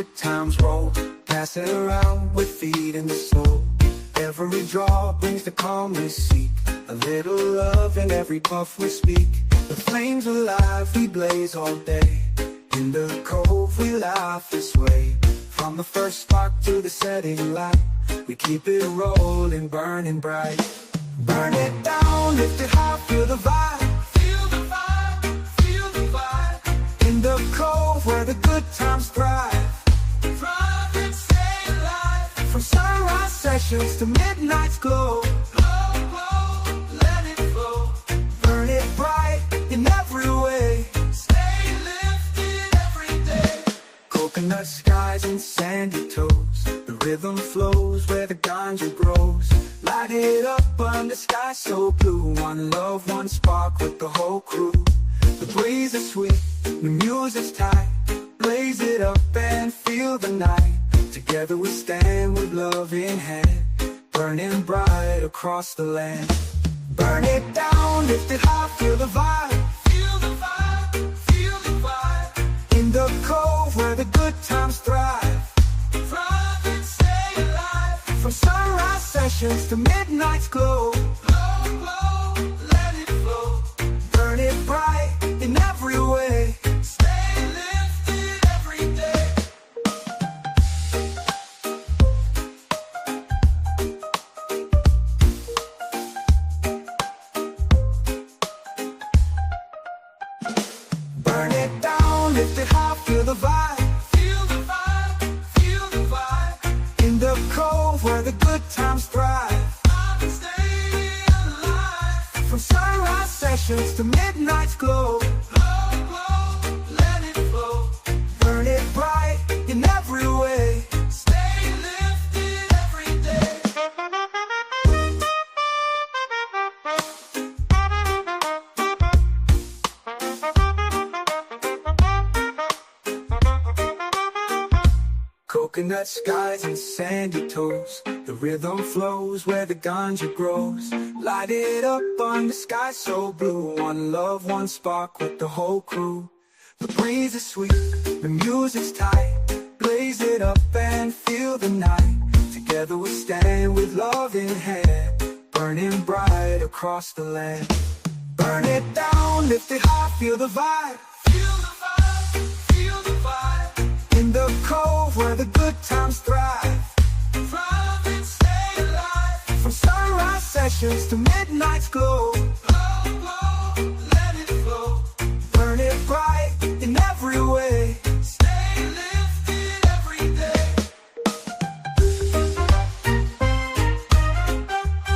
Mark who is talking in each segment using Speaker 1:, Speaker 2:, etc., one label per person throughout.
Speaker 1: good times roll. Pass it around with feet in the soul. Every draw brings the calm we seek. A little love in every puff we speak. The flames alive, we blaze all day. In the cove we laugh this way. From the first spark to the setting light, we keep it rolling, burning bright. Burn it down, lift it high, feel the vibe. Feel the vibe, feel the vibe. In the cove where the good times thrive. Thrive and stay alive. From sunrise sessions to midnight's glow. Glow, glow, let it flow. Burn it bright in every way. Stay lifted every day. Coconut skies and sandy toes. The rhythm flows where the ganja grows. Light it up under sky so blue. One love, one spark with the whole crew. The breeze is sweet, the music's tight. Blaze it up and feel the night. Together we stand with love in hand, burning bright across the land. Burn it down, lift it high, feel the vibe. Feel the vibe, feel the vibe. In the cove where the good times thrive. Thrive and stay alive. From sunrise sessions to midnight's glow. Glow, glow, let it flow. Burn it bright in every way. Stay lifted every day. Burn it down, lift it high, feel the vibe. Feel the vibe, feel the vibe. In the cove where the good times thrive. Stay alive. From sunrise sessions to midnight's glow. Glow, glow, let it flow. Burn it bright in every way. Stay lifted every day. Coconut skies and sandy toes. The rhythm flows where the ganja grows. Light it up under sky so blue. One love, one spark with the whole crew. The breeze is sweet, the music's tight. Blaze it up and feel the night. Together we stand with love in hand, burning bright across the land. Burn it down, lift it high, feel the vibe. Feel the vibe, feel the vibe. In the cove where the good times thrive. Thrive and stay alive. From sunrise sessions to midnight's glow. Glow, glow, let it flow. Burn it bright in every way. Stay lifted every day.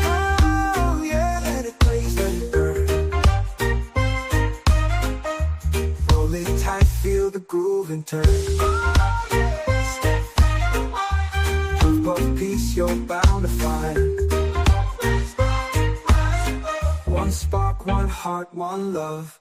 Speaker 1: Oh yeah, let it blaze, let it burn. Roll it tight, feel the groove and turn. Peace you're bound to find. One spark, one heart, one love.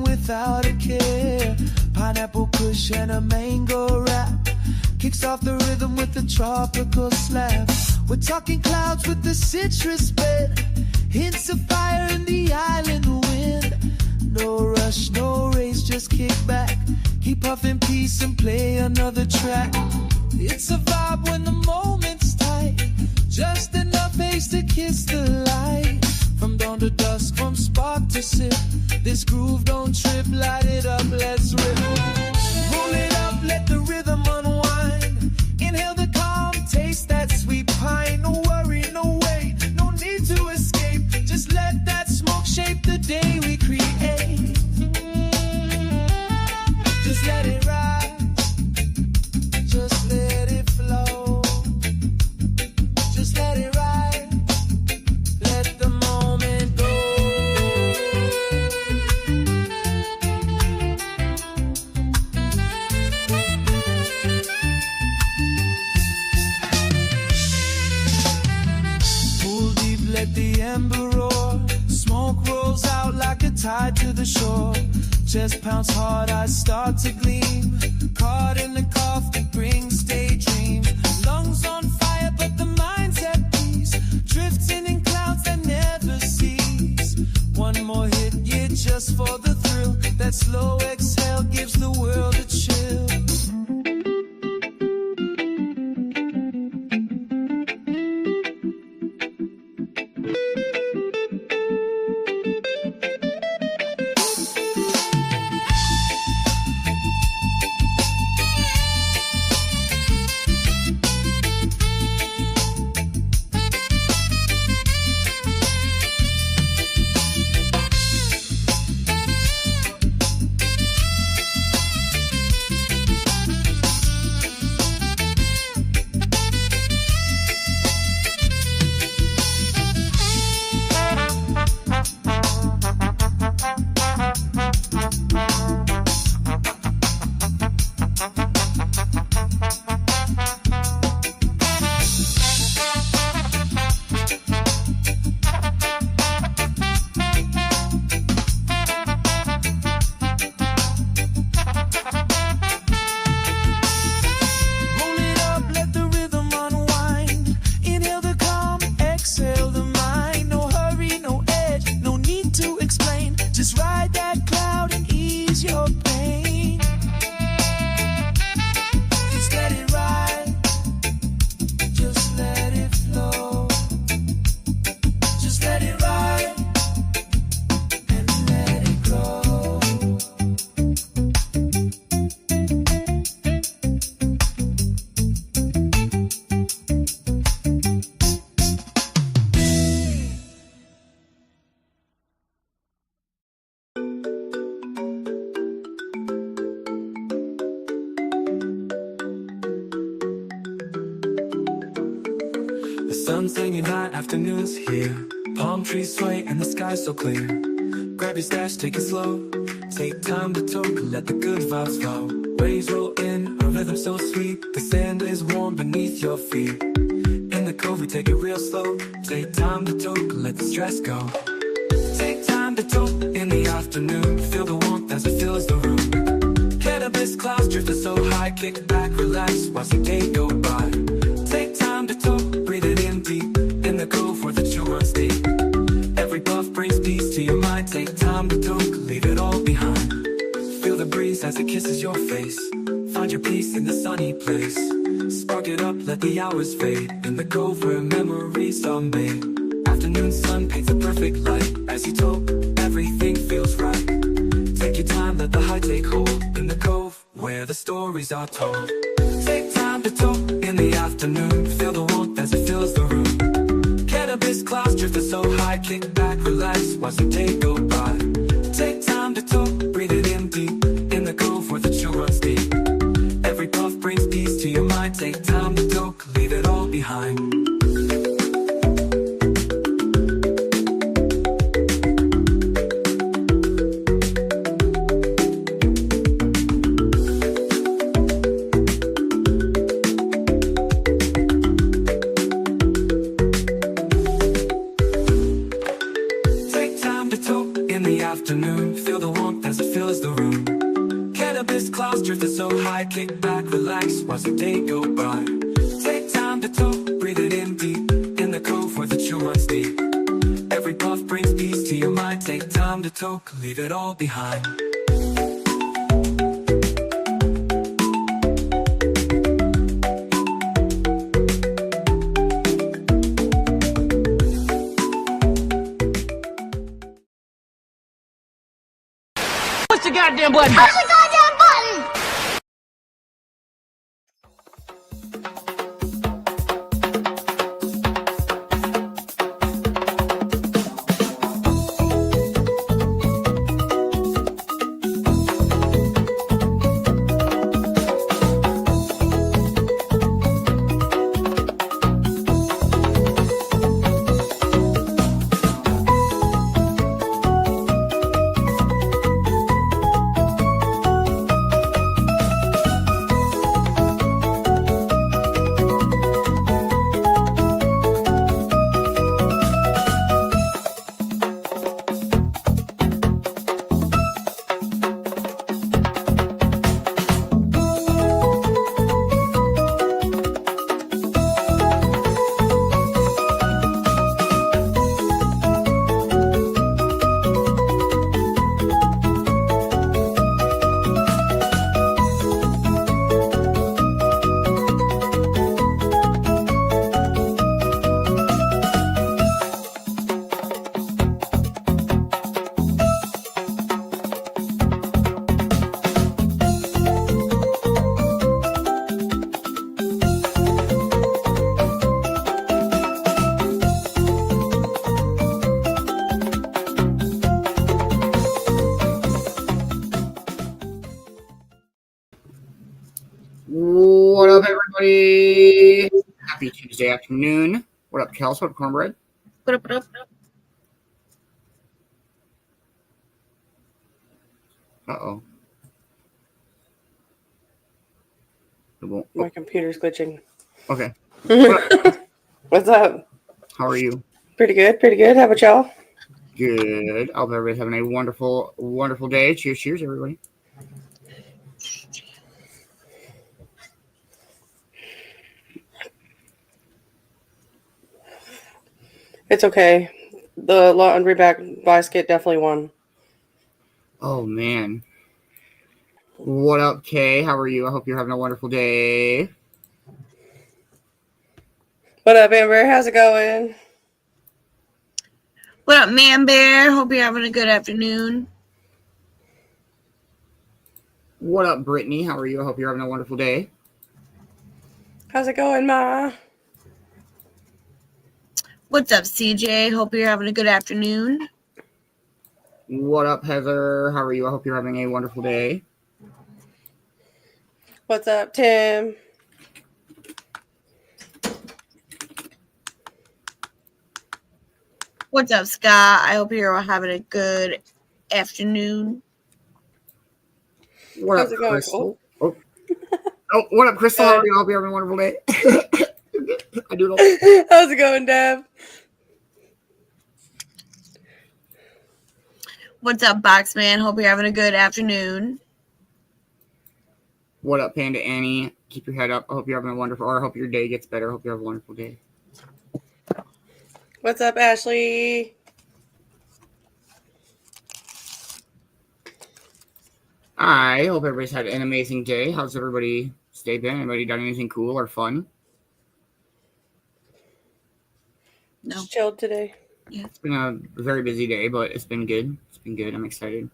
Speaker 2: Without a care, pineapple kush and a mango wrap kicks off the rhythm with a tropical slap. We're talking clouds with the citrus bed, hints of fire in the island wind. No rush, no race, just kick back, keep puffing peace and play another track. It's a vibe when the moment's tight, just enough haze to kiss the light. From dawn to dusk, from spark to sip, this groove don't trip, light it up, let's rip. Roll it up, let the rhythm unwind. Inhale the calm, taste that sweet pine. No worry, no way, no need to escape. Just let that smoke shape the day we create. Just let it rise, tied to the shore. Chest pounds hard, eyes start to gleam. Caught in the cough that brings daydreams. Lungs on fire, but the mind's at peace. Drifting in clouds that never cease. One more hit, yeah, just for the thrill. That slow exhale gives the world a chill.
Speaker 1: Sun's hanging high, afternoon's here. Palm trees sway and the sky's so clear. Grab your stash, take it slow. Take time to talk, let the good vibes flow. Waves roll in, a rhythm so sweet. The sand is warm beneath your feet. In the cove we take it real slow. Take time to talk, let the stress go. Take time to talk in the afternoon. Feel the warmth as it fills the room. Cannabis clouds drifting so high. Kick back, relax, watch the day go by. Take time to talk, breathe it in deep. In the cove where the chill runs deep. Every puff brings peace to your mind. Take time to talk, leave it all behind. Feel the breeze as it kisses your face. Find your peace in the sunny place. Spark it up, let the hours fade. In the cove where memories are made. Afternoon sun paints a perfect light. As you talk, everything feels right. Take your time, let the high take hold. In the cove where the stories are told. Take time to talk in the afternoon. Feel the warmth as it fills the room. Cannabis clouds drifting so high. Kick back, relax, watch the day go by. Take time to talk, breathe it in deep. In the cove where the chill runs deep. Every puff brings peace to your mind. Take time to talk, leave it all behind. Afternoon, feel the warmth as it fills the room. Cannabis clouds drifting so high. Kick back, relax, watch the day go by. Take time to talk, breathe it in deep. In the cove where the chill runs deep. Every puff brings peace to your mind. Take time to talk, leave it all behind.
Speaker 3: Push the goddamn button!
Speaker 4: Push the goddamn button!
Speaker 5: up, everybody? Happy Tuesday afternoon. What up, Kelz? What up, Cornbread?
Speaker 3: What up, what up?
Speaker 5: Uh-oh.
Speaker 6: My computer's glitching.
Speaker 5: Okay. What up?
Speaker 6: What's up?
Speaker 5: How are you?
Speaker 6: Pretty good, pretty good. How about y'all?
Speaker 5: Good. I hope everybody's having a wonderful, wonderful day. Cheers, cheers, everybody.
Speaker 6: It's okay. The laundry bag basket definitely won.
Speaker 5: Oh, man. What up, Kay? How are you? I hope you're having a wonderful day.
Speaker 6: What up, Amber? How's it going?
Speaker 3: What up, Man Bear? Hope you're having a good afternoon.
Speaker 5: What up, Brittany? How are you? I hope you're having a wonderful day.
Speaker 6: How's it going, Ma?
Speaker 3: What's up, CJ? Hope you're having a good afternoon.
Speaker 5: What up, Heather? How are you? I hope you're having a wonderful day.
Speaker 6: What's up, Tim?
Speaker 3: What's up, Scott? I hope you're having a good afternoon.
Speaker 5: What
Speaker 6: How's
Speaker 5: up,
Speaker 6: it going?
Speaker 5: Crystal? Oh, what up, Crystal? How are you? I hope you're having a wonderful day. I do it all.
Speaker 6: How's it going, Deb?
Speaker 3: What's up, Boxman? Hope you're having a good afternoon.
Speaker 5: What up, Panda Annie? Keep your head up. I hope you're having a wonderful, or I hope your day gets better. I hope you have a wonderful day.
Speaker 6: What's up, Ashley?
Speaker 5: I hope everybody's had an amazing day. How's everybody stayed been? Anybody done anything cool or fun?
Speaker 3: No.
Speaker 6: Just chilled today.
Speaker 3: Yeah.
Speaker 5: It's been a very busy day, but it's been good. It's been good. I'm excited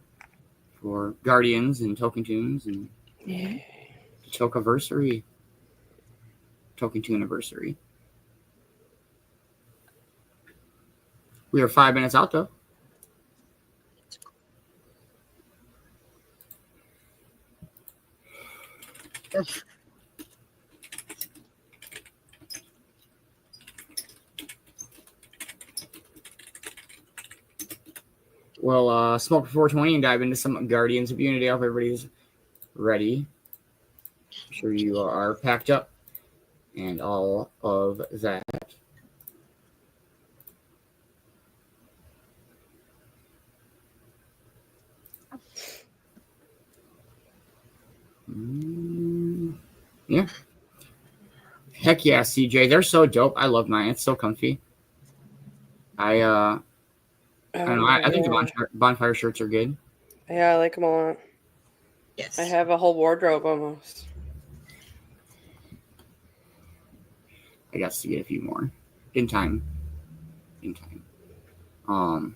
Speaker 5: for Guardians and Token Tunes and Tokeversary. Token Tune anniversary. We are 5 minutes out, though. Well, smoke before 20 and dive into some Guardians of Unity. I hope everybody's ready. I'm sure you are packed up and all of that. Yeah. Heck yeah, CJ. They're so dope. I love mine. It's so comfy. I don't know. I think the bonfire shirts are good.
Speaker 6: Yeah, I like them a lot.
Speaker 3: Yes.
Speaker 6: I have a whole wardrobe almost.
Speaker 5: I got to get a few more in time. Man,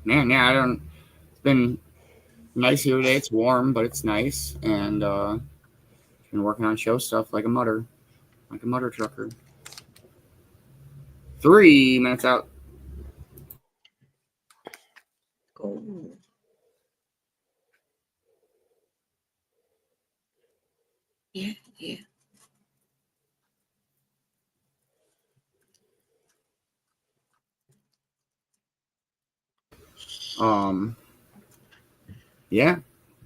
Speaker 5: yeah, I don't. It's been nice here today. It's warm, but it's nice, and been working on show stuff like a mutter trucker. 3 minutes out.
Speaker 3: Oh. Yeah.
Speaker 5: Yeah.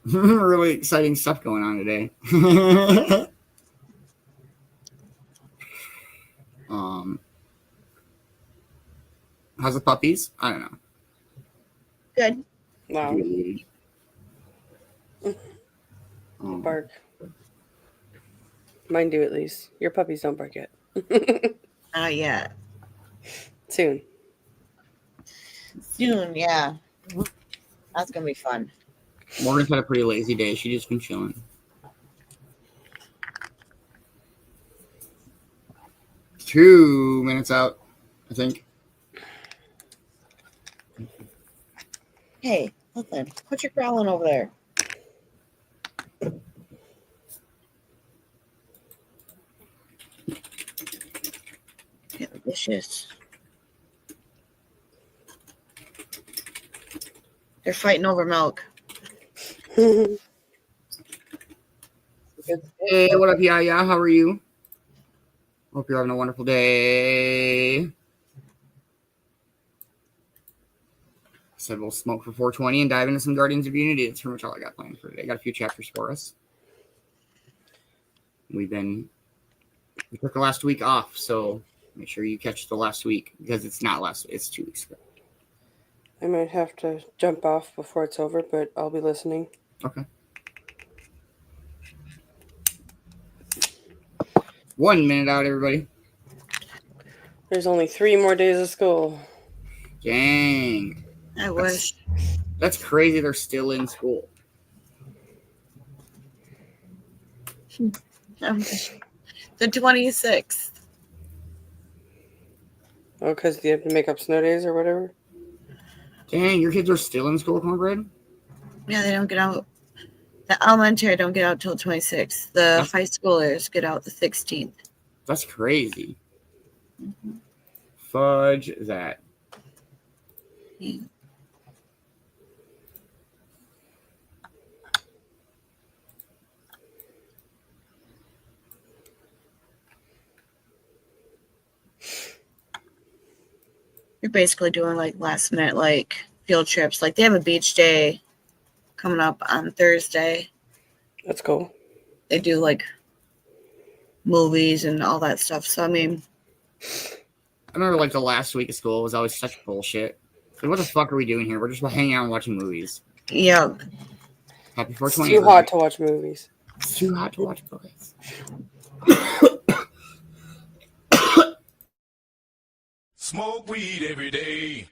Speaker 5: Really exciting stuff going on today. How's the puppies? I don't know.
Speaker 3: Good.
Speaker 6: Wow. Bark. Mine do at least. Your puppies don't bark yet.
Speaker 3: Not yet.
Speaker 6: Soon.
Speaker 3: Soon, yeah. That's gonna be fun.
Speaker 5: Morgan's had a pretty lazy day. She just been chilling. Two minutes out, I think.
Speaker 3: Hey, listen, put your growling over there. Delicious. They're fighting over milk.
Speaker 6: good.
Speaker 5: Hey, what up, yeah? How are you? Hope you're having a wonderful day. Said we'll smoke for 420 and dive into some Guardians of Unity. That's pretty much all I got planned for today. Got a few chapters for us. We took the last week off, so make sure you catch the last week because it's 2 weeks ago.
Speaker 6: I might have to jump off before it's over, but I'll be listening.
Speaker 5: Okay. 1 minute out, everybody.
Speaker 6: There's only 3 more days of school.
Speaker 5: Dang.
Speaker 3: I wish.
Speaker 5: That's crazy they're still in school.
Speaker 3: The 26th.
Speaker 6: Oh, because you have to make up snow days or whatever?
Speaker 5: Dang, your kids are still in school, Cornbread?
Speaker 3: Yeah, they don't get out. The elementary don't get out till 26th. The high schoolers get out the 16th.
Speaker 5: That's crazy. Mm-hmm. Fudge that.
Speaker 3: Yeah. You're basically doing like last minute like field trips. Like they have a beach day coming up on Thursday.
Speaker 6: That's cool.
Speaker 3: They do like movies and all that stuff. So I mean,
Speaker 5: I remember like the last week of school was always such bullshit. Like, what the fuck are we doing here? We're just hanging out and watching movies.
Speaker 3: yeah.
Speaker 5: Happy
Speaker 6: It's
Speaker 5: 420.
Speaker 6: too hot to watch movies.
Speaker 5: It's too hot to watch movies.
Speaker 7: Smoke weed every day.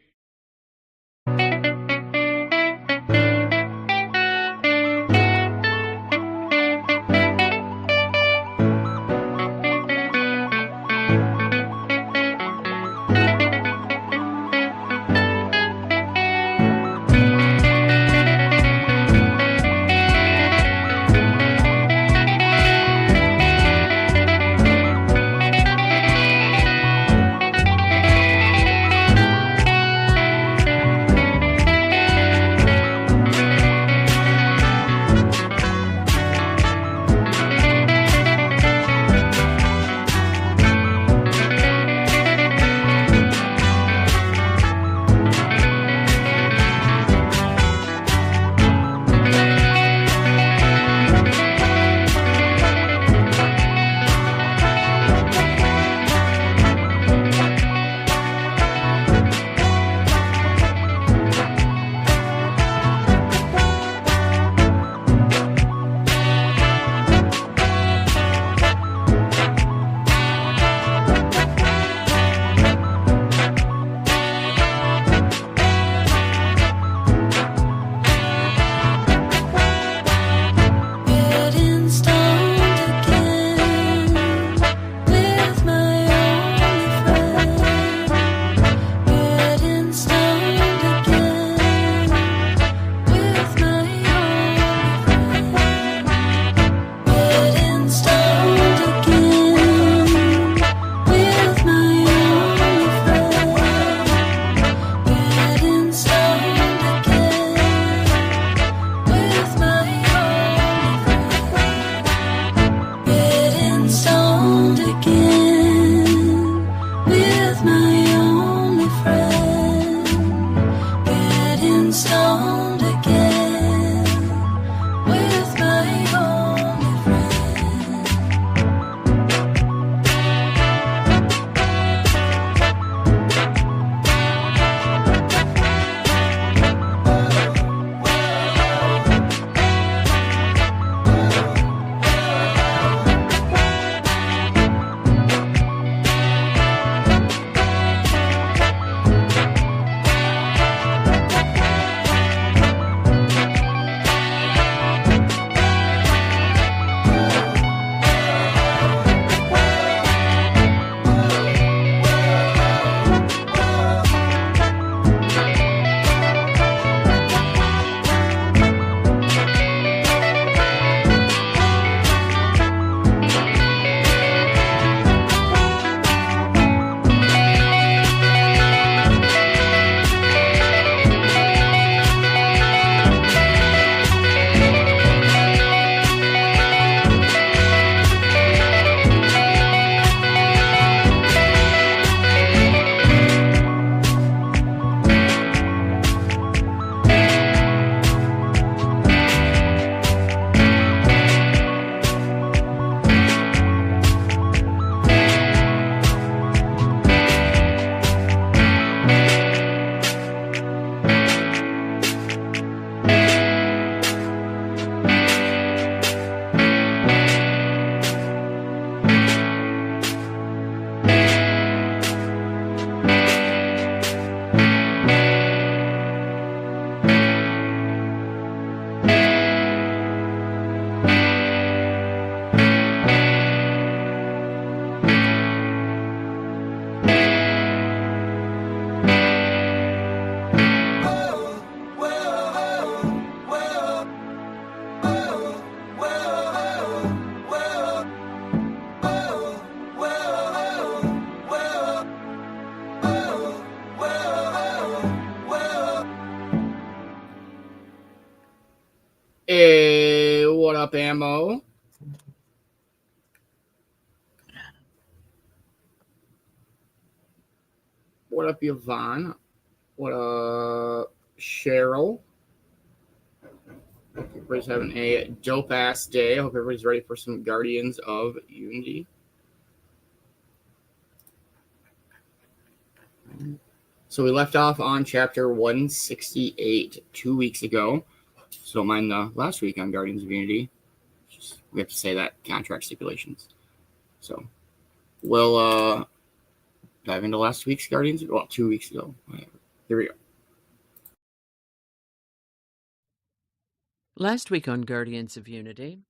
Speaker 5: Hey, what up, Ammo? What up, Yvonne? What up, Cheryl? Hope everybody's having a dope-ass day. I hope everybody's ready for some Guardians of Unity. So we left off on chapter 168 2 weeks ago. So don't mind the last week on Guardians of Unity. We have to say that contract stipulations. So we'll dive into last week's Guardians. Well, 2 weeks ago. Here we go.
Speaker 8: Last week on Guardians of Unity,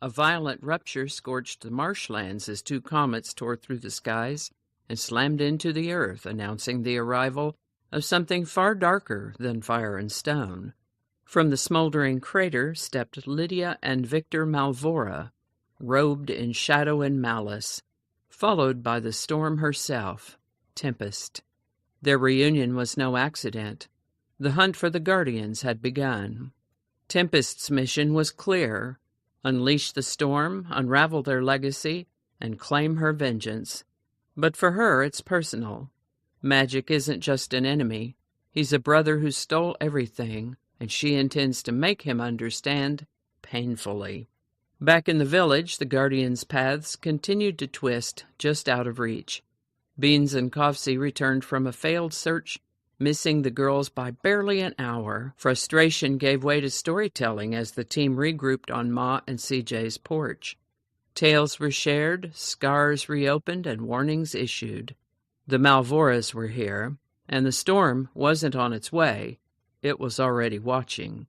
Speaker 8: a violent rupture scorched the marshlands as two comets tore through the skies and slammed into the earth, announcing the arrival of something far darker than fire and stone. From the smoldering crater stepped Lydia and Victor Malvora, robed in shadow and malice, followed by the storm herself, Tempest. Their reunion was no accident. The hunt for the Guardians had begun. Tempest's mission was clear: unleash the storm, unravel their legacy, and claim her vengeance. But for her, it's personal. Magic isn't just an enemy. He's a brother who stole everything, and she intends to make him understand painfully. Back in the village, the Guardians' paths continued to twist just out of reach. Beanz and Coughsy returned from a failed search, missing the girls by barely an hour. Frustration gave way to storytelling as the team regrouped on Ma and CJ's porch. Tales were shared, scars reopened, and warnings issued. The Malvoras were here, and the storm wasn't on its way. It was already watching.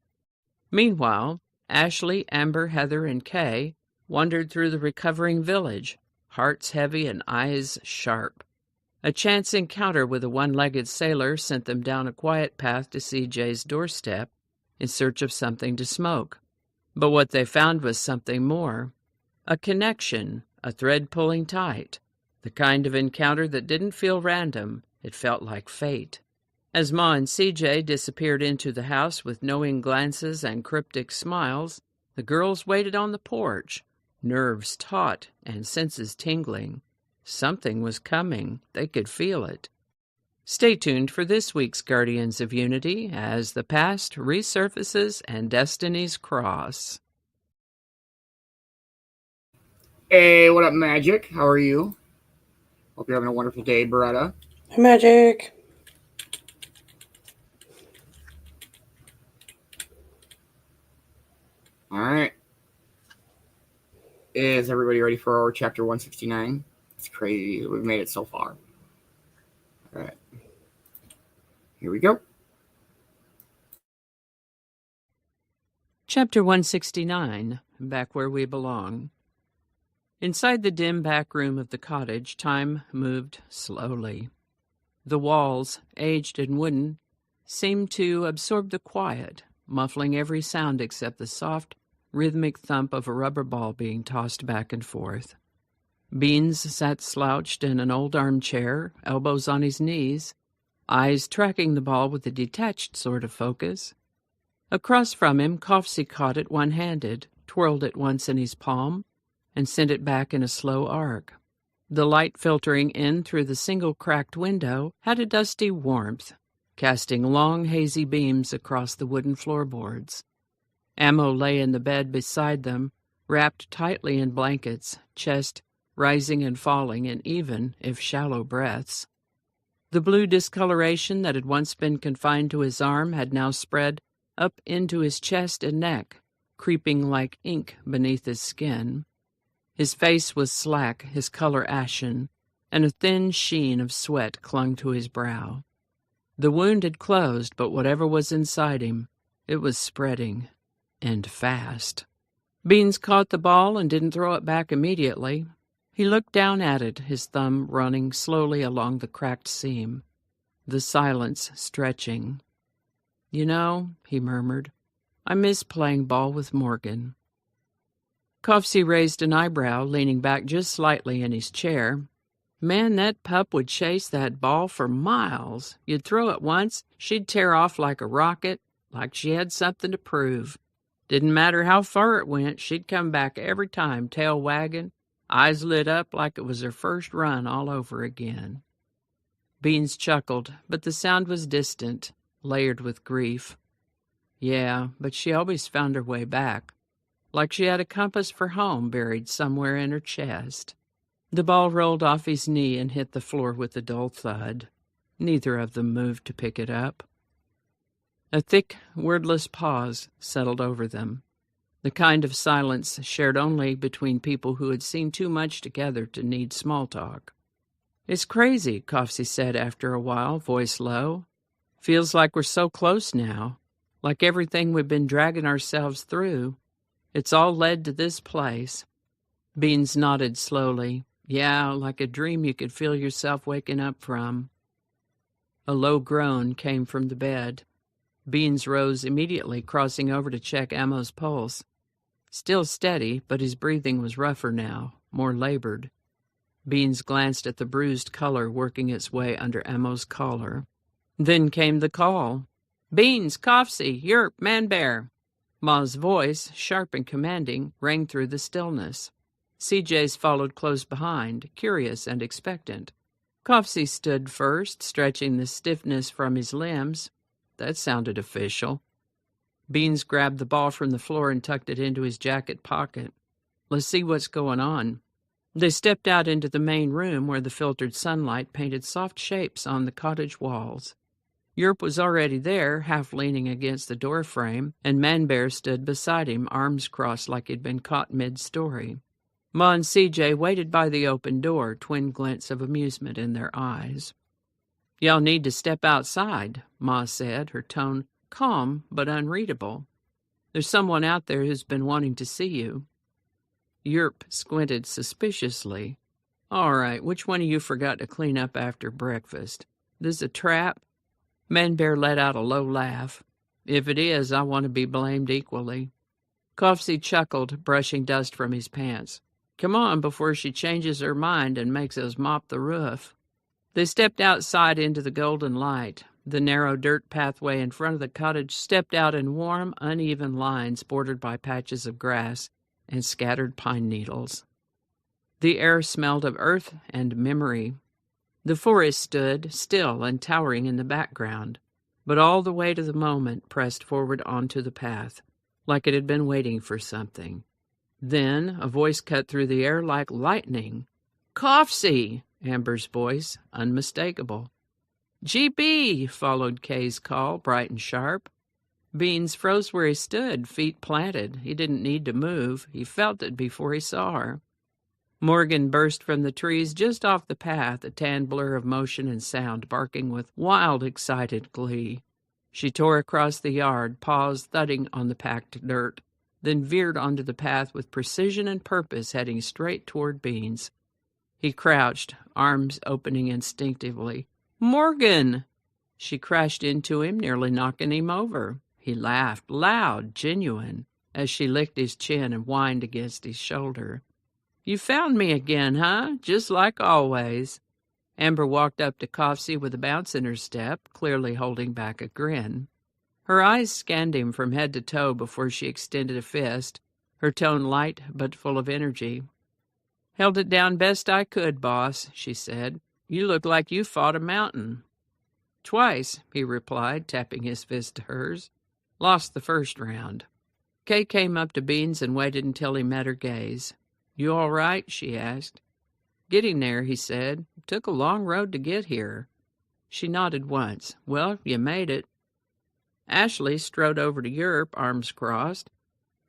Speaker 8: Meanwhile, Ashley, Amber, Heather, and Kay wandered through the recovering village, hearts heavy and eyes sharp. A chance encounter with a one-legged sailor sent them down a quiet path to CJ's doorstep in search of something to smoke. But what they found was something more. A connection, a thread pulling tight. The kind of encounter that didn't feel random, it felt like fate. As Ma and CJ disappeared into the house with knowing glances and cryptic smiles, the girls waited on the porch, nerves taut and senses tingling. Something was coming. They could feel it. Stay tuned for this week's Guardians of Unity as the past resurfaces and destinies cross.
Speaker 5: Hey, what up, Magic? How are you? Hope you're having a wonderful day, Beretta.
Speaker 6: Magic.
Speaker 5: All right. Is everybody ready for our chapter 169? It's crazy. We've made it so far. All right. Here we go.
Speaker 8: Chapter 169, Back Where We Belong. Inside the dim back room of the cottage, time moved slowly. The walls, aged and wooden, seemed to absorb the quiet, muffling every sound except the soft, rhythmic thump of a rubber ball being tossed back and forth. Beanz sat slouched in an old armchair, elbows on his knees, eyes tracking the ball with a detached sort of focus. Across from him, Coughsy caught it one-handed, twirled it once in his palm, and sent it back in a slow arc. The light filtering in through the single cracked window had a dusty warmth, casting long, hazy beams across the wooden floorboards. Ammo lay in the bed beside them, wrapped tightly in blankets, chest rising and falling in even, if shallow, breaths. The blue discoloration that had once been confined to his arm had now spread up into his chest and neck, creeping like ink beneath his skin. His face was slack, his color ashen, and a thin sheen of sweat clung to his brow. The wound had closed, but whatever was inside him, it was spreading, and fast. Beanz caught the ball and didn't throw it back immediately. He looked down at it, his thumb running slowly along the cracked seam, the silence stretching. "You know," he murmured, "I miss playing ball with Morgan." Coughsy raised an eyebrow, leaning back just slightly in his chair. "Man, that pup would chase that ball for miles. You'd throw it once, she'd tear off like a rocket, like she had something to prove. Didn't matter how far it went, she'd come back every time, tail wagging, eyes lit up like it was her first run all over again. Beanz chuckled, but the sound was distant, layered with grief. Yeah, but she always found her way back, like she had a compass for home buried somewhere in her chest. The ball rolled off his knee and hit the floor with a dull thud. Neither of them moved to pick it up. A thick, wordless pause settled over them, the kind of silence shared only between people who had seen too much together to need small talk. "It's crazy," Coughsy said after a while, voice low. "Feels like we're so close now, like everything we've been dragging ourselves through. It's all led to this place." Beanz nodded slowly. "Yeah, like a dream you could feel yourself waking up from." A low groan came from the bed. Beanz rose immediately, crossing over to check Ammo's pulse. Still steady, but his breathing was rougher now, more labored. Beanz glanced at the bruised color working its way under Ammo's collar. Then came the call. "Beanz, Coughsy, Yerp, Man-Bear." Ma's voice, sharp and commanding, rang through the stillness. CJ's followed close behind, curious and expectant. Coughsy stood first, stretching the stiffness from his limbs. That sounded official. Beanz grabbed the ball from the floor and tucked it into his jacket pocket. "Let's see what's going on." They stepped out into the main room where the filtered sunlight painted soft shapes on the cottage walls. Yerp was already there, half leaning against the doorframe, and Man-Bear stood beside him, arms crossed like he'd been caught mid-story. Ma and CJ waited by the open door, twin glints of amusement in their eyes. "Y'all need to step outside," Ma said, her tone calm but unreadable. "There's someone out there who's been wanting to see you." Yerp squinted suspiciously. "All right, which one of you forgot to clean up after breakfast? This a trap?" Man-Bear let out a low laugh. "If it is, I want to be blamed equally." Coughsy chuckled, brushing dust from his pants. "Come on before she changes her mind and makes us mop the roof." They stepped outside into the golden light. The narrow dirt pathway in front of the cottage stepped out in warm, uneven lines bordered by patches of grass and scattered pine needles. The air smelled of earth and memory. The forest stood, still and towering in the background, but all the weight of the moment pressed forward onto the path, like it had been waiting for something. Then a voice cut through the air like lightning. "Coughsy!" Amber's voice, unmistakable. "GB!" followed Kay's call, bright and sharp. Beanz froze where he stood, feet planted. He didn't need to move. He felt it before he saw her. Morgan burst from the trees just off the path, a tan blur of motion and sound, barking with wild, excited glee. She tore across the yard, paws thudding on the packed dirt, then veered onto the path with precision and purpose, heading straight toward Beanz. He crouched, arms opening instinctively. "Morgan!" She crashed into him, nearly knocking him over. He laughed, loud, genuine, as she licked his chin and whined against his shoulder. "You found me again, huh? Just like always." Amber walked up to Coughsy with a bounce in her step, clearly holding back a grin. Her eyes scanned him from head to toe before she extended a fist, her tone light but full of energy. "Held it down best I could, boss," she said. "You look like you fought a mountain." "Twice," he replied, tapping his fist to hers. "Lost the first round." Kay came up to Beanz and waited until he met her gaze. "You all right?" she asked. "Getting there," he said. "Took a long road to get here." She nodded once. "Well, you made it." Ashley strode over to Yerp, arms crossed.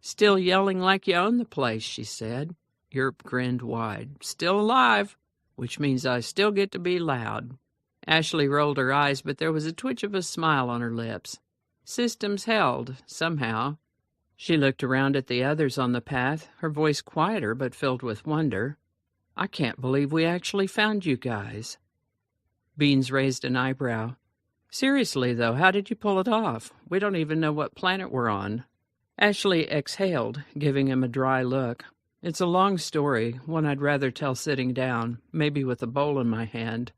Speaker 8: "Still yelling like you own the place," she said. Yerp grinned wide. "Still alive, which means I still get to be loud." Ashley rolled her eyes, but there was a twitch of a smile on her lips. Systems held, somehow. She looked around at the others on the path, her voice quieter but filled with wonder. "I can't believe we actually found you guys." Beanz raised an eyebrow. "Seriously, though, how did you pull it off? We don't even know what planet we're on." Ashley exhaled, giving him a dry look. "It's a long story, one I'd rather tell sitting down, maybe with a bowl in my hand."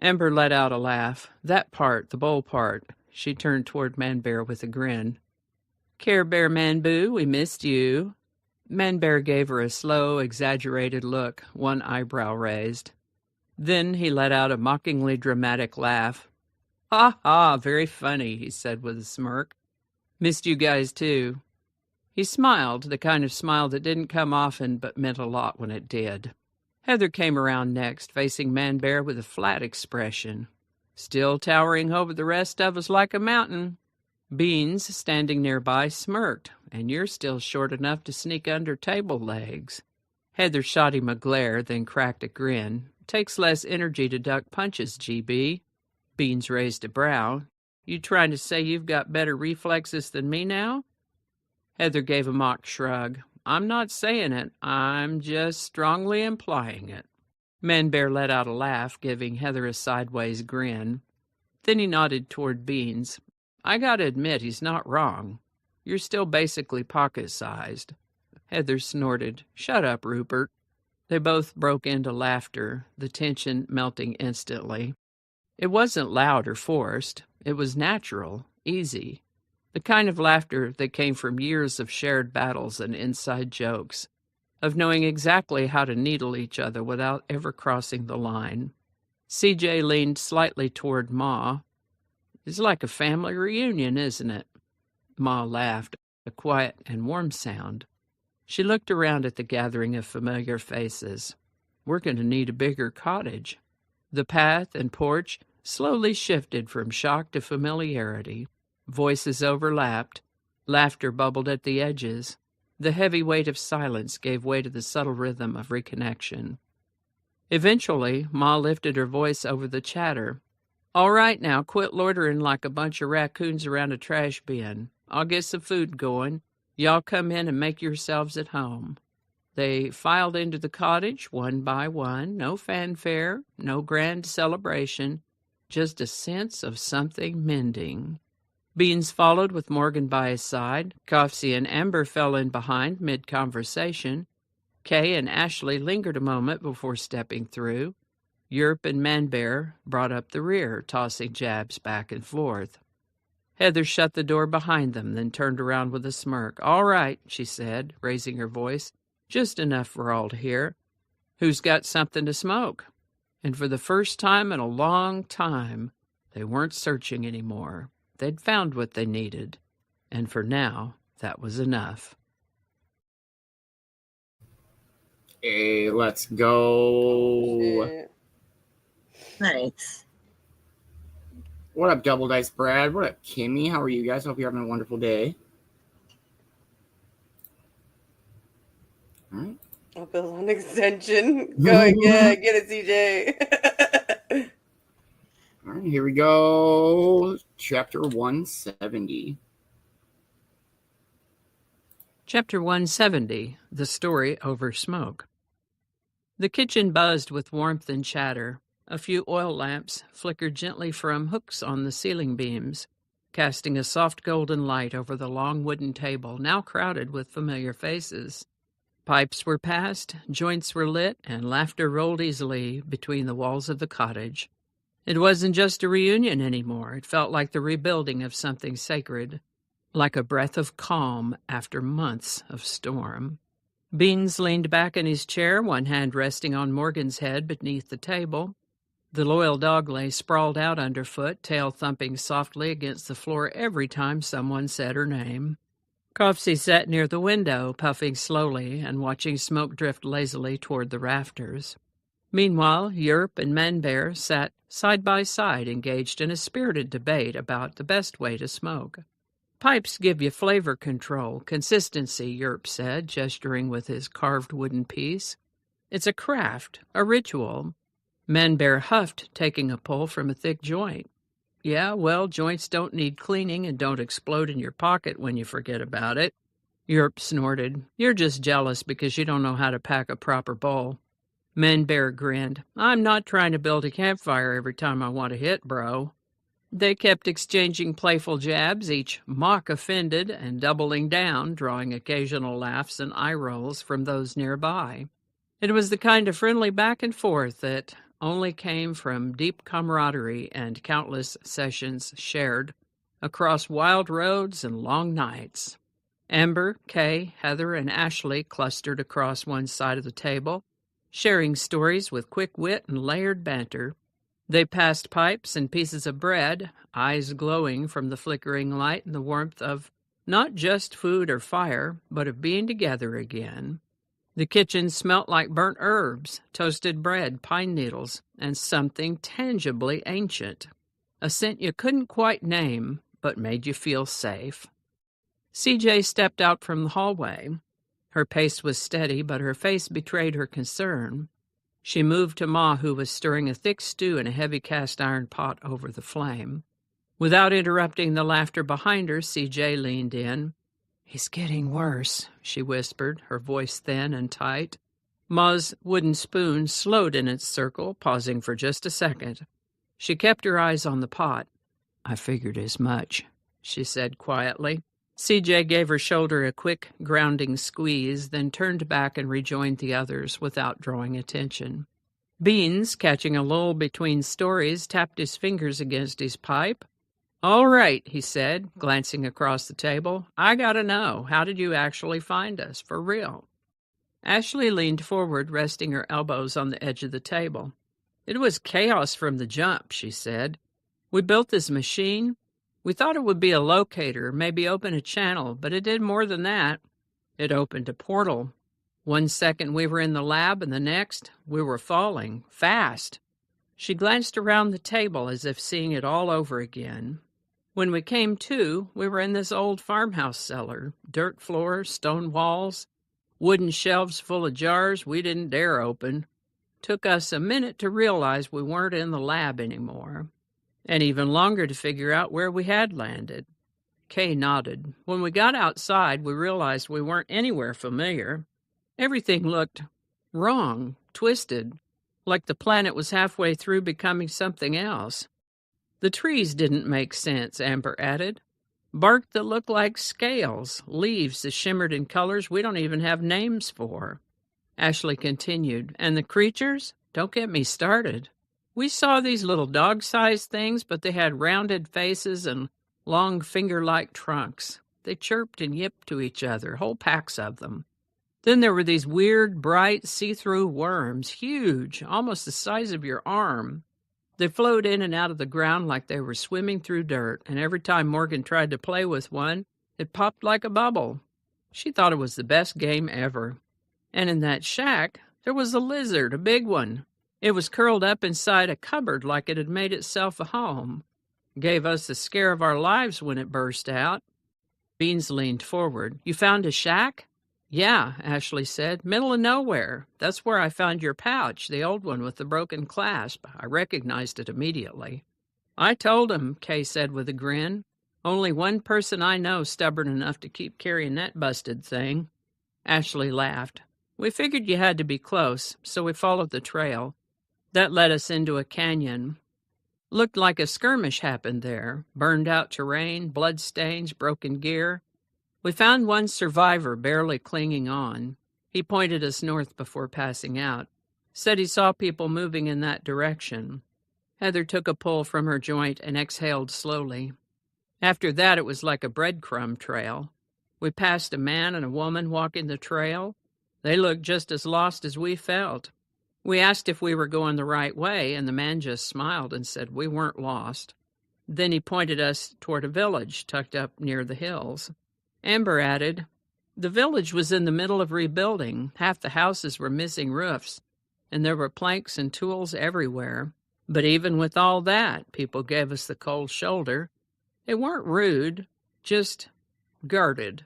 Speaker 8: Amber let out a laugh. "That part, the bowl part." She turned toward Man-Bear with a grin. Care Bear Man Boo, we missed you. Man Bear gave her a slow, exaggerated look, one eyebrow raised. Then he let out a mockingly dramatic laugh. Ha ha, very funny, he said with a smirk. Missed you guys too. He smiled, the kind of smile that didn't come often but meant a lot when it did. Heather came around next, facing Man Bear with a flat expression. Still towering over the rest of us like a mountain. Beanz, standing nearby, smirked. And you're still short enough to sneak under table legs. Heather shot him a glare, then cracked a grin. Takes less energy to duck punches, GB. Beanz raised a brow. You trying to say you've got better reflexes than me now? Heather gave a mock shrug. I'm not saying it. I'm just strongly implying it. Man Bear let out a laugh, giving Heather a sideways grin. Then he nodded toward Beanz. I gotta admit, he's not wrong. You're still basically pocket-sized. Heather snorted. Shut up, Rupert. They both broke into laughter, the tension melting instantly. It wasn't loud or forced. It was natural, easy. The kind of laughter that came from years of shared battles and inside jokes, of knowing exactly how to needle each other without ever crossing the line. CJ leaned slightly toward Ma. It's like a family reunion, isn't it? Ma laughed, a quiet and warm sound. She looked around at the gathering of familiar faces. We're going to need a bigger cottage. The path and porch slowly shifted from shock to familiarity. Voices overlapped. Laughter bubbled at the edges. The heavy weight of silence gave way to the subtle rhythm of reconnection. Eventually, Ma lifted her voice over the chatter. All right now, quit loitering like a bunch of raccoons around a trash bin. I'll get some food going. Y'all come in and make yourselves at home. They filed into the cottage one by one, no fanfare, no grand celebration, just a sense of something mending. Beanz followed with Morgan by his side. Coughsy and Amber fell in behind mid-conversation. Kay and Ashley lingered a moment before stepping through. Yerp and Man Bear brought up the rear, tossing jabs back and forth. Heather shut the door behind them, then turned around with a smirk. All right, she said, raising her voice. Just enough for all to hear. Who's got something to smoke? And for the first time in a long time, they weren't searching anymore. They'd found what they needed. And for now, that was enough.
Speaker 5: Hey, let's go.
Speaker 6: Shit.
Speaker 3: Nice.
Speaker 5: What up, Double Dice Brad? What up, Kimmy? How are you guys? Hope you're having a wonderful day. All right.
Speaker 6: I'll build an extension. Go again. Get it, CJ.
Speaker 5: All right, here we go. Chapter 170.
Speaker 8: Chapter 170, The Story Over Smoke. The kitchen buzzed with warmth and chatter. A few oil lamps flickered gently from hooks on the ceiling beams, casting a soft golden light over the long wooden table, now crowded with familiar faces. Pipes were passed, joints were lit, and laughter rolled easily between the walls of the cottage. It wasn't just a reunion anymore. It felt like the rebuilding of something sacred, like a breath of calm after months of storm. Beanz leaned back in his chair, one hand resting on Morgan's head beneath the table. The loyal dog lay sprawled out underfoot, tail thumping softly against the floor every time someone said her name. Coughsy sat near the window, puffing slowly and watching smoke drift lazily toward the rafters. Meanwhile, Yerp and Man Bear sat side by side, engaged in a spirited debate about the best way to smoke. Pipes give you flavor control, consistency, Yerp said, gesturing with his carved wooden piece. It's a craft, a ritual. Man Bear huffed, taking a pull from a thick joint. Yeah, well, joints don't need cleaning and don't explode in your pocket when you forget about it. Yerp snorted. You're just jealous because you don't know how to pack a proper bowl. Man Bear grinned. I'm not trying to build a campfire every time I want to hit, bro. They kept exchanging playful jabs, each mock offended and doubling down, drawing occasional laughs and eye rolls from those nearby. It was the kind of friendly back and forth that only came from deep camaraderie and countless sessions shared across wild roads and long nights. Amber, Kay, Heather, and Ashley clustered across one side of the table, sharing stories with quick wit and layered banter. They passed pipes and pieces of bread, eyes glowing from the flickering light and the warmth of not just food or fire, but of being together again. The kitchen smelt like burnt herbs, toasted bread, pine needles, and something tangibly ancient. A scent you couldn't quite name, but made you feel safe. CJ stepped out from the hallway. Her pace was steady, but her face betrayed her concern. She moved to Ma, who was stirring a thick stew in a heavy cast-iron pot over the flame. Without interrupting the laughter behind her, CJ leaned in. "He's getting worse," she whispered, her voice thin and tight. Ma's wooden spoon slowed in its circle, pausing for just a second. She kept her eyes on the pot. "I figured as much," she said quietly. CJ gave her shoulder a quick, grounding squeeze, then turned back and rejoined the others without drawing attention. Beanz, catching a lull between stories, tapped his fingers against his pipe. "All right," he said, glancing across the table. "I gotta know, how did you actually find us, for real?" Ashley leaned forward, resting her elbows on the edge of the table. "It was chaos from the jump," she said. "We built this machine. We thought it would be a locator, maybe open a channel, but it did more than that. It opened a portal. One second we were in the lab, and the next we were falling, fast." She glanced around the table as if seeing it all over again. "When we came to, we were in this old farmhouse cellar, dirt floors, stone walls, wooden shelves full of jars we didn't dare open. Took us a minute to realize we weren't in the lab anymore, and even longer to figure out where we had landed." Kay nodded. "When we got outside, we realized we weren't anywhere familiar. Everything looked wrong, twisted, like the planet was halfway through becoming something else. The trees didn't make sense," Amber added. "Bark that looked like scales, leaves that shimmered in colors we don't even have names for." Ashley continued, "And the creatures? Don't get me started. We saw these little dog-sized things, but they had rounded faces and long finger-like trunks. They chirped and yipped to each other, whole packs of them. Then there were these weird, bright, see-through worms, huge, almost the size of your arm. They flowed in and out of the ground like they were swimming through dirt, and every time Morgan tried to play with one, it popped like a bubble. She thought it was the best game ever. And in that shack, there was a lizard, a big one. It was curled up inside a cupboard like it had made itself a home. Gave us the scare of our lives when it burst out." Beanz leaned forward. "You found a shack?" "Yeah," Ashley said. "Middle of nowhere. That's where I found your pouch, the old one with the broken clasp. I recognized it immediately." "I told him," Kay said with a grin. "Only one person I know stubborn enough to keep carrying that busted thing." Ashley laughed. "We figured you had to be close, so we followed the trail. That led us into a canyon. Looked like a skirmish happened there. Burned out terrain, bloodstains, broken gear. We found one survivor barely clinging on. He pointed us north before passing out. Said he saw people moving in that direction." Heather took a pull from her joint and exhaled slowly. "After that, it was like a breadcrumb trail. We passed a man and a woman walking the trail. They looked just as lost as we felt. We asked if we were going the right way, and the man just smiled and said we weren't lost. Then he pointed us toward a village tucked up near the hills." Amber added, "The village was in the middle of rebuilding. Half the houses were missing roofs, and there were planks and tools everywhere. But even with all that, people gave us the cold shoulder. They weren't rude, just guarded,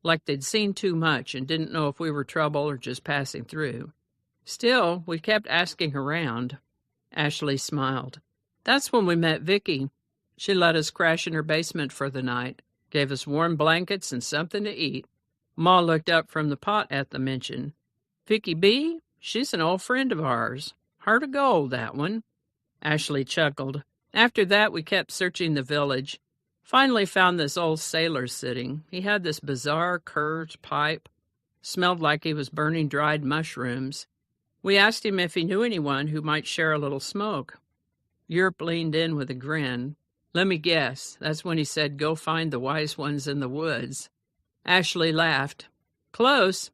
Speaker 8: like they'd seen too much and didn't know if we were trouble or just passing through. Still, we kept asking around." Ashley smiled. "That's when we met Vicky. She let us crash in her basement for the night, gave us warm blankets and something to eat." Ma looked up from the pot at the mention. "Vicky B? She's an old friend of ours. Heart of gold, that one." Ashley chuckled. "After that, we kept searching the village. Finally found this old sailor sitting. He had this bizarre curved pipe. Smelled like he was burning dried mushrooms. We asked him if he knew anyone who might share a little smoke. Europe leaned in with a grin. Let me guess, that's when he said, 'Go find the wise ones in the woods.'" Ashley laughed. Close.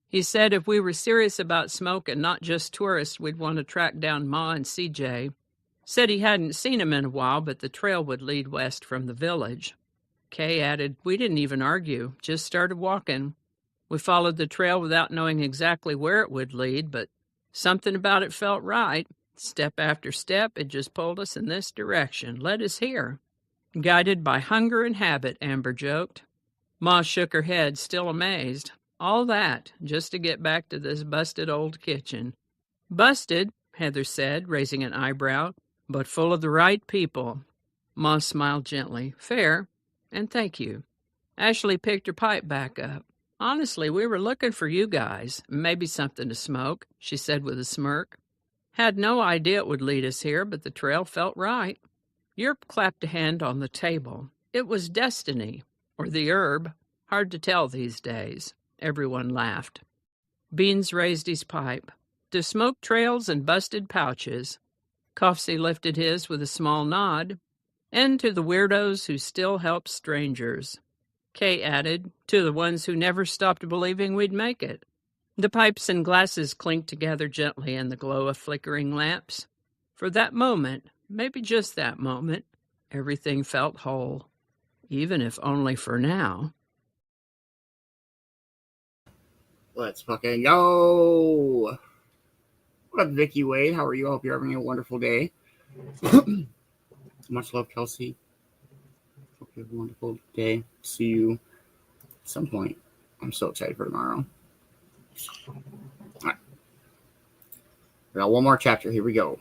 Speaker 8: He said if we were serious about smoke and not just tourists, we'd want to track down Ma and CJ. Said he hadn't seen him in a while, but the trail would lead west from the village. Kay added, we didn't even argue, just started walking. We followed the trail without knowing exactly where it would lead, but something about it felt right. Step after step, it just pulled us in this direction, led us here. Guided by hunger and habit, Amber joked. Ma shook her head, still amazed. All that, just to get back to this busted old kitchen. Busted, Heather said, raising an eyebrow, but full of the right people. Ma smiled gently. Fair, and thank you. Ashley picked her pipe back up. Honestly, we were looking for you guys. Maybe something to smoke, she said with a smirk. Had no idea it would lead us here, but the trail felt right. Yerp clapped a hand on the table. It was destiny, or the herb. Hard to tell these days. Everyone laughed. Beanz raised his pipe. To smoke trails and busted pouches. Coughsy lifted his with a small nod. And to the weirdos who still help strangers. Kay added, to the ones who never stopped believing we'd make it. The pipes and glasses clinked together gently in the glow of flickering lamps. For that moment, maybe just that moment, everything felt whole, even if only for now.
Speaker 5: Let's fucking go! What up, Vicky Wade? How are you? I hope you're having a wonderful day. Much love, Kelsey. Hope you have a wonderful day. See you at some point. I'm so excited for tomorrow. All right. We got one more chapter. Here we go.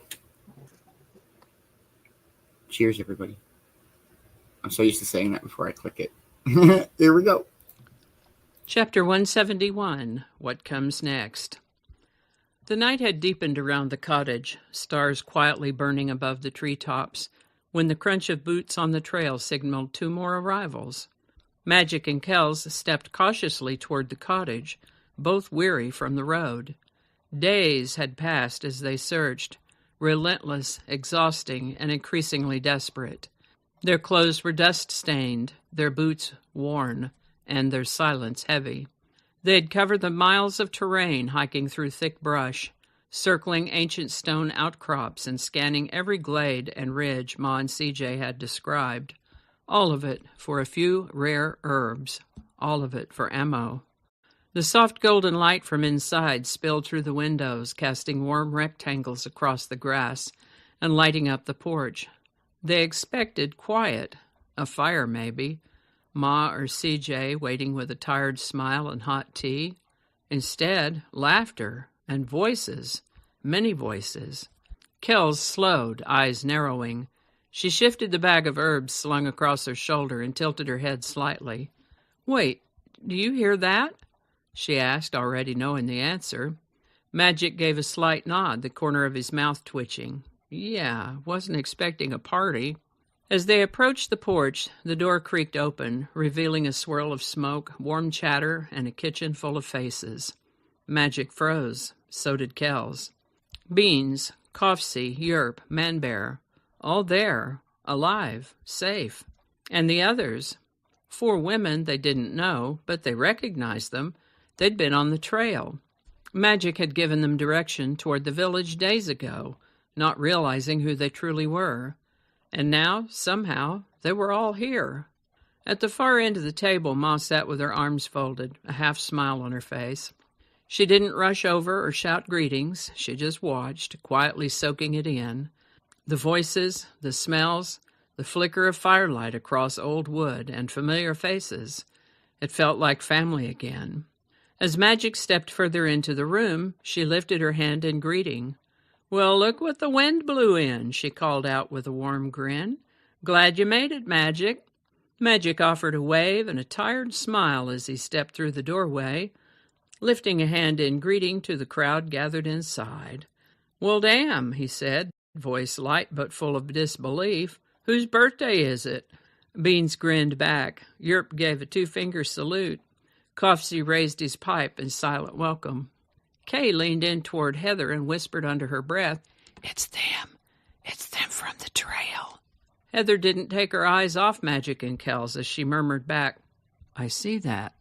Speaker 5: Cheers, everybody. I'm so used to saying that before I click it. Here we go.
Speaker 8: Chapter 171, What Comes Next. The night had deepened around the cottage, stars quietly burning above the treetops, when the crunch of boots on the trail signaled 2 more arrivals. Magic and Kelz stepped cautiously toward the cottage, both weary from the road. Days had passed as they searched, relentless, exhausting, and increasingly desperate. Their clothes were dust-stained, their boots worn, and their silence heavy. They had covered the miles of terrain hiking through thick brush, circling ancient stone outcrops and scanning every glade and ridge Ma and CJ had described. All of it for a few rare herbs, all of it for ammo. The soft golden light from inside spilled through the windows, casting warm rectangles across the grass and lighting up the porch. They expected quiet, a fire maybe, Ma or CJ waiting with a tired smile and hot tea. Instead, laughter and voices, many voices. Kelz slowed, eyes narrowing. She shifted the bag of herbs slung across her shoulder and tilted her head slightly. Wait, do you hear that? She asked, already knowing the answer. Magic gave a slight nod, the corner of his mouth twitching. Yeah, wasn't expecting a party. As they approached the porch, the door creaked open, revealing a swirl of smoke, warm chatter, and a kitchen full of faces. Magic froze. So did Kelz. Beanz, Coughsy, Yerp, Manbear, all there, alive, safe. And the others. 4 women they didn't know, but they recognized them. They'd been on the trail. Magic had given them direction toward the village days ago, not realizing who they truly were. And now, somehow, they were all here. At the far end of the table, Ma sat with her arms folded, a half-smile on her face. She didn't rush over or shout greetings. She just watched, quietly soaking it in. The voices, the smells, the flicker of firelight across old wood, and familiar faces. It felt like family again. As Magic stepped further into the room, she lifted her hand in greeting. Well, look what the wind blew in, she called out with a warm grin. Glad you made it, Magic. Magic offered a wave and a tired smile as he stepped through the doorway, lifting a hand in greeting to the crowd gathered inside. Well, damn, he said, voice light but full of disbelief. Whose birthday is it? Beanz grinned back. Yerp gave a 2-finger salute. Coughsy raised his pipe in silent welcome. Kay leaned in toward Heather and whispered under her breath, It's them. It's them from the trail. Heather didn't take her eyes off Magic and Kelz as she murmured back, I see that.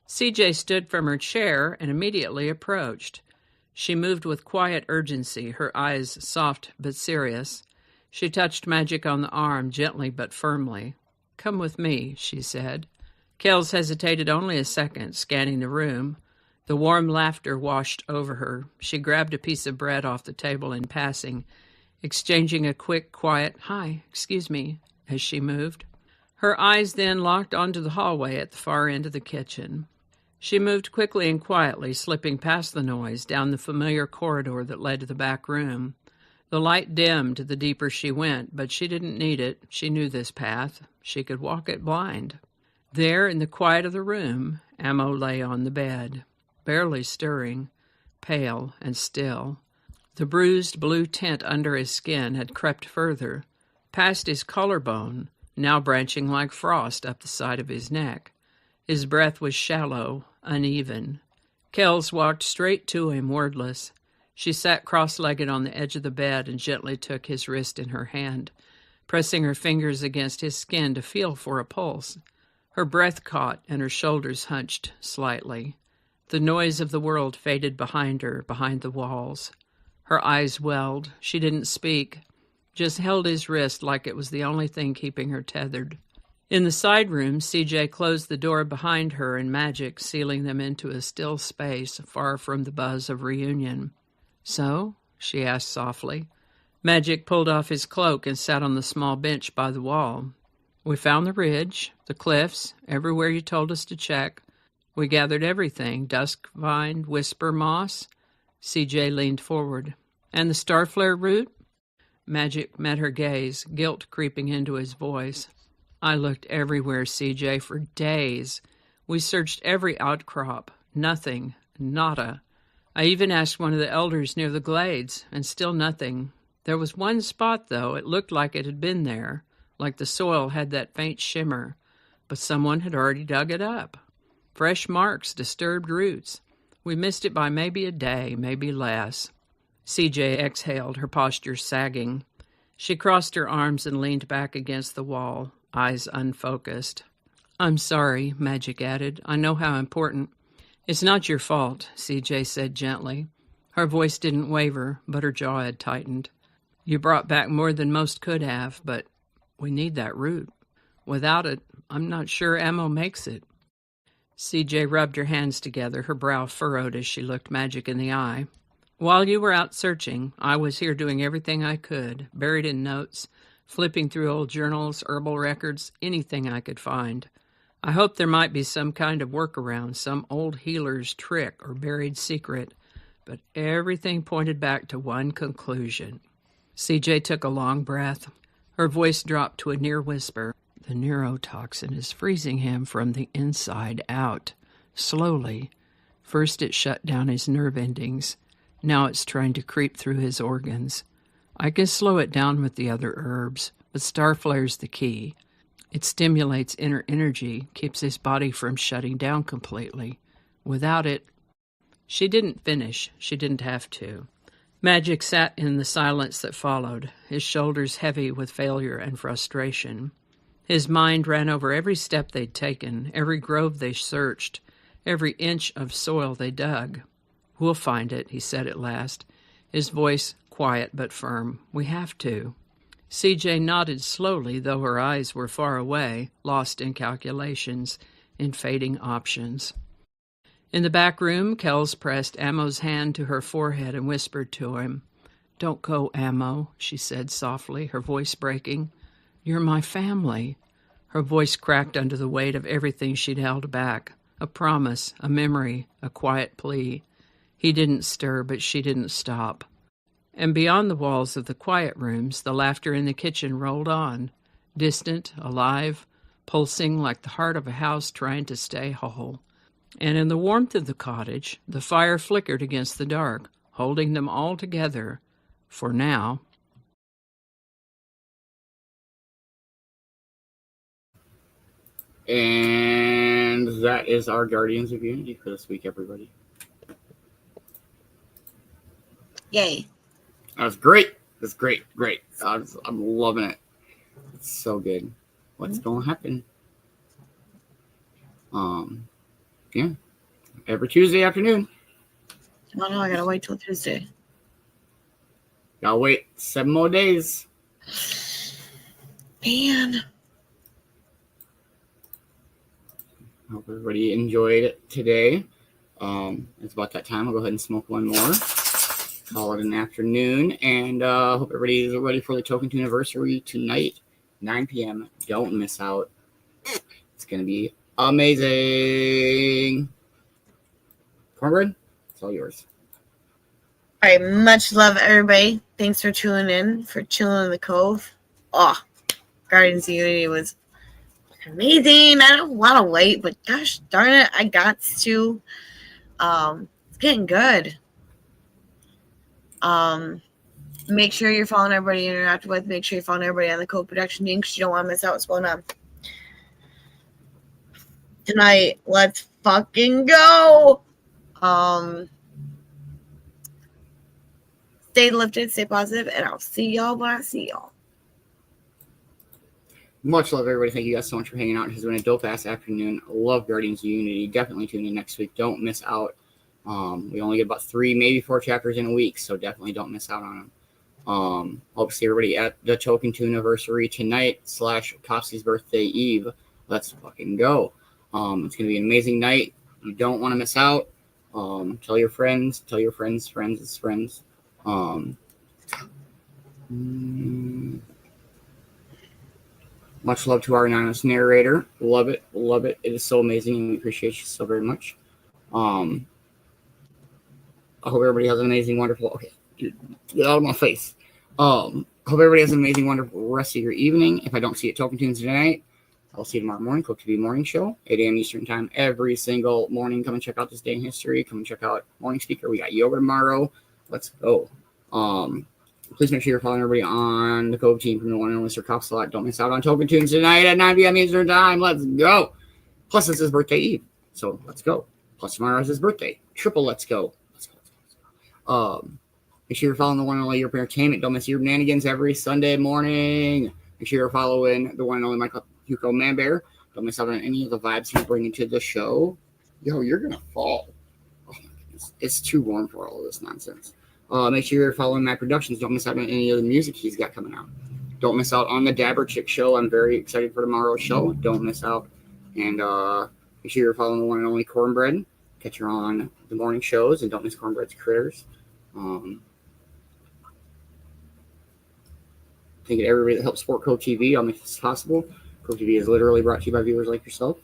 Speaker 8: CJ stood from her chair and immediately approached. She moved with quiet urgency, her eyes soft but serious. She touched Magic on the arm, gently but firmly. "Come with me," she said. Kelz hesitated only a second, scanning the room. The warm laughter washed over her. She grabbed a piece of bread off the table in passing, exchanging a quick, quiet, "Hi, excuse me," as she moved. Her eyes then locked onto the hallway at the far end of the kitchen. She moved quickly and quietly, slipping past the noise, down the familiar corridor that led to the back room. The light dimmed the deeper she went, but she didn't need it. She knew this path. She could walk it blind. There, in the quiet of the room, Ammo lay on the bed, barely stirring, pale and still. The bruised blue tint under his skin had crept further, past his collarbone, now branching like frost up the side of his neck. His breath was shallow, uneven. Kelz walked straight to him, wordless. She sat cross-legged on the edge of the bed and gently took his wrist in her hand, pressing her fingers against his skin to feel for a pulse. Her breath caught and her shoulders hunched slightly. The noise of the world faded behind her, behind the walls. Her eyes welled. She didn't speak, just held his wrist like it was the only thing keeping her tethered. In the side room, CJ closed the door behind her and Magic, sealing them into a still space far from the buzz of reunion. "So?" she asked softly. Magic pulled off his cloak and sat on the small bench by the wall. "We found the ridge, the cliffs, everywhere you told us to check. We gathered everything, dusk vine, whisper moss." CJ leaned forward. "And the Starflare route?" Magic met her gaze, guilt creeping into his voice. "I looked everywhere, CJ, for days. We searched every outcrop. Nothing. Nada. I even asked one of the elders near the glades, and still nothing. There was one spot, though. It looked like it had been there, like the soil had that faint shimmer, but someone had already dug it up. Fresh marks, disturbed roots. We missed it by maybe a day, maybe less." CJ exhaled, her posture sagging. She crossed her arms and leaned back against the wall, eyes unfocused. "I'm sorry," Magic added. "I know how important—" "It's not your fault," CJ said gently. Her voice didn't waver, but her jaw had tightened. "You brought back more than most could have, but we need that route. Without it, I'm not sure Ammo makes it." CJ rubbed her hands together, her brow furrowed as she looked Magic in the eye. "While you were out searching, I was here doing everything I could, buried in notes, flipping through old journals, herbal records, anything I could find. I hoped there might be some kind of workaround, some old healer's trick or buried secret, but everything pointed back to one conclusion." CJ took a long breath. Her voice dropped to a near whisper. "The neurotoxin is freezing him from the inside out. Slowly. First it shut down his nerve endings. Now it's trying to creep through his organs. I can slow it down with the other herbs, but Starflare's the key. It stimulates inner energy, keeps his body from shutting down completely. Without it—" She didn't finish. She didn't have to. Magic sat in the silence that followed, his shoulders heavy with failure and frustration. His mind ran over every step they'd taken, every grove they searched, every inch of soil they dug. "We'll find it," he said at last, his voice quiet but firm. "We have to." CJ nodded slowly, though her eyes were far away, lost in calculations, in fading options. In the back room, Kelz pressed Ammo's hand to her forehead and whispered to him. "Don't go, Ammo," she said softly, her voice breaking. "You're my family." Her voice cracked under the weight of everything she'd held back. A promise, a memory, a quiet plea. He didn't stir, but she didn't stop. And beyond the walls of the quiet rooms, the laughter in the kitchen rolled on, distant, alive, pulsing like the heart of a house trying to stay whole. And in the warmth of the cottage, the fire flickered against the dark, holding them all together, for now.
Speaker 5: And that is our Guardians of Unity for this week, everybody.
Speaker 3: Yay.
Speaker 5: That was great. That's great. I'm loving it. It's so good. What's going to happen? Yeah. Every Tuesday afternoon.
Speaker 3: Oh no, I gotta wait till Tuesday.
Speaker 5: Gotta wait 7 more days.
Speaker 3: Man.
Speaker 5: Hope everybody enjoyed it today. It's about that time. I'll go ahead and smoke one more. Call it an afternoon. And hope everybody is ready for the Token 2 anniversary tonight, 9 p.m. Don't miss out. It's going to be amazing. Cornbread, it's all yours.
Speaker 3: All right, much love, everybody. Thanks for tuning in for Chillin' In The Cove. Oh, Guardians of Unity was amazing. I don't want to wait, but gosh darn it, I got to. It's getting good. Make sure you're following everybody you interact with. Make sure you're following everybody on the Cove production team because you don't want to miss out what's going on. Tonight, let's fucking go. Stay lifted, stay positive, and I'll see y'all when I see y'all.
Speaker 5: Much love, everybody. Thank you guys so much for hanging out. It has been a dope-ass afternoon. Love Guardians of Unity. Definitely tune in next week. Don't miss out. We only get about 3, maybe 4 chapters in a week, so definitely don't miss out on them. Hope to see everybody at the Token 2 anniversary tonight / Coughsy's birthday eve. Let's fucking go. It's going to be an amazing night. You don't want to miss out. Tell your friends, friends' friends. Much love to our anonymous narrator. Love it. It is so amazing, and we appreciate you so very much. I hope everybody has an amazing, wonderful. Okay, dude, get out of my face. Hope everybody has an amazing, wonderful rest of your evening. If I don't see you at Token Tunes tonight, I'll see you tomorrow morning. Cove-TV morning show, 8 a.m. Eastern time, every single morning. Come and check out this day in history. Come and check out Morning Speaker. We got yoga tomorrow. Let's go. Please make sure you're following everybody on the Cove team from the one and only Mr. Coughsy. Don't miss out on Token Tunes tonight at 9 p.m. Eastern time. Let's go. Plus, it's his birthday eve, so let's go. Plus, tomorrow is his birthday. Triple let's go. Let's go. Make sure you're following the one and only Europe Entertainment. Don't miss your shenanigans every Sunday morning. Make sure you're following the one and only Michael Hugo Manbear. Don't miss out on any of the vibes he's bringing to the show. Yo, you're going to fall. Oh, my goodness. It's too warm for all of this nonsense. Make sure you're following Matt Productions. Don't miss out on any of the music he's got coming out. Don't miss out on the Dabber Chick show. I'm very excited for tomorrow's show. Don't miss out. And make sure you're following the one and only Cornbread. Catch her on the morning shows. And don't miss Cornbread's Critters. Thank you to everybody that helps support Cove-TV. I'll make this possible. Cove-TV is literally brought to you by viewers like yourself.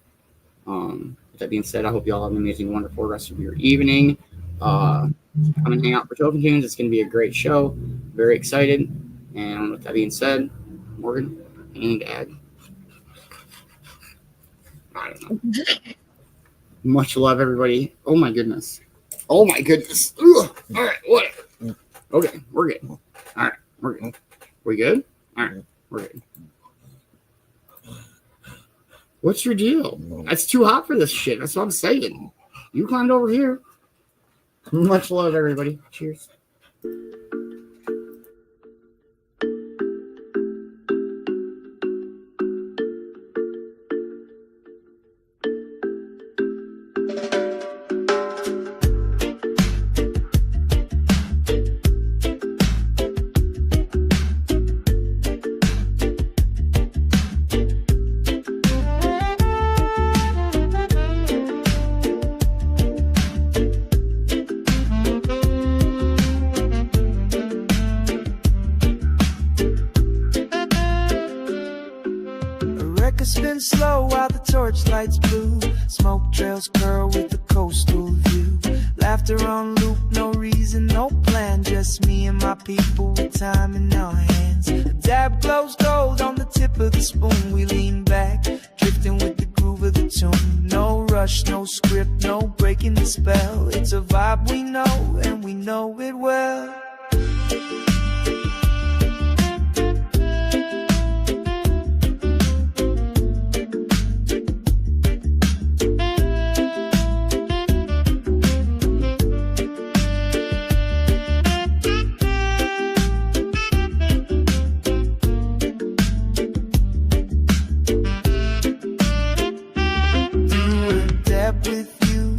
Speaker 5: With that being said, I hope you all have an amazing, wonderful rest of your evening. Come and hang out for Token Tunes. It's going to be a great show. Very excited. And with that being said, Morgan and Ag. I don't know. Much love, everybody. Oh my goodness. Ugh. All right, whatever. Okay, we're good. All right, we're good. We good? All right, we're good. What's your deal? It's too hot for this shit. That's what I'm saying. You climbed over here. Much love, everybody. Cheers.
Speaker 2: Lights blue, smoke trails curl with the coastal view. Laughter on loop, no reason, no plan. Just me and my people with time in our hands. The dab glows gold on the tip of the spoon. We lean back, drifting with the groove of the tune. No rush, no script, no breaking the spell. It's a vibe we know, and we know it well. With you,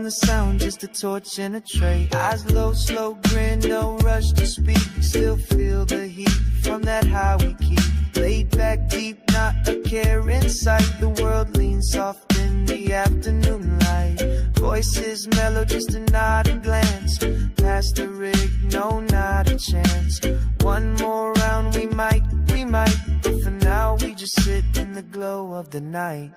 Speaker 2: the sound, just a torch and a tray. Eyes low, slow grin, no rush to speak. Still feel the heat from that high we keep. Laid back deep, not a care in sight. The world leans soft in the afternoon light. Voices mellow, just a nod and glance. Past the rig, no, not a chance. One more round, we might. But for now, we just sit in the glow of the night.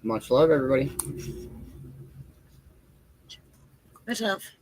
Speaker 5: Much love, everybody.
Speaker 3: Much love.